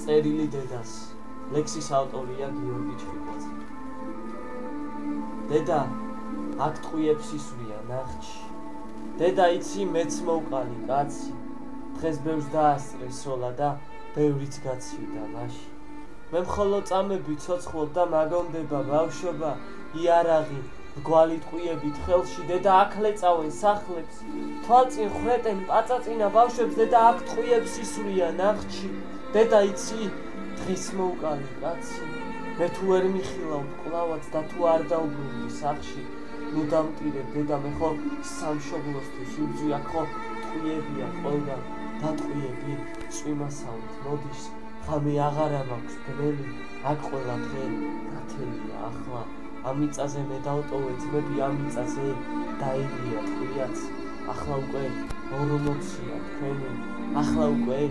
წერილი დედას. ლექსის ავტორია გიორგი ჩხიკვაძე. დედა აქ ტყუიებს ისვრია ნახჩი. დედა იცი მეც მოვყალი კაცი. დღეს ბევრს დაასწრე სოლა და ბევრიც გაცივდა მაში. მე მხოლოდ წამები ცოცხლობ და მაგონდება ბავშვობა იარაღი მრგვალი ტყუიებით ხელში. დედა აქ ლეწავენ სახლებს თვალწინ ხრეტენ პაწაწინა ბავშვებს. დედა აქ ტყუიებს ისვრია ნახჩი. დედა იცი დღეს მოვყალი კაცი. მე თუ ვერ მიხილავ კლავაც და თუ არ დავბრუნდი სახში. ნუ დამტირებ დედა მე ხო სამშობლოსთვის იბძვი აქ ხო ტყუიებია ყველგან და ტყუიები წვიმასავით მოდის. ღამე აღარა მაქვს ბრელი აქ ყველა დღე ნათელია ახლა. ამ მიწაზე მე დავტოვე ძმები ამ მიწაზე დაივია ტყუიაც. ახლა უკვე 40-ია თქვენი ახლა უკვე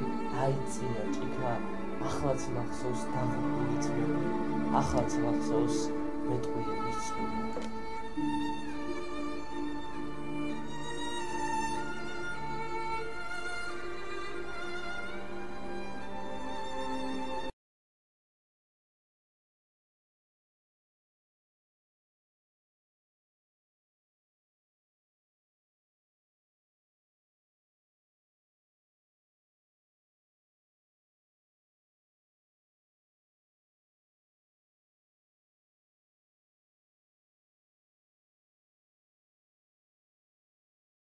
აიწია ჭიქა. ახლაც მახსოვს დაღუპული ძმები ახლაც მახსოვს მე ტყუიების ძმები.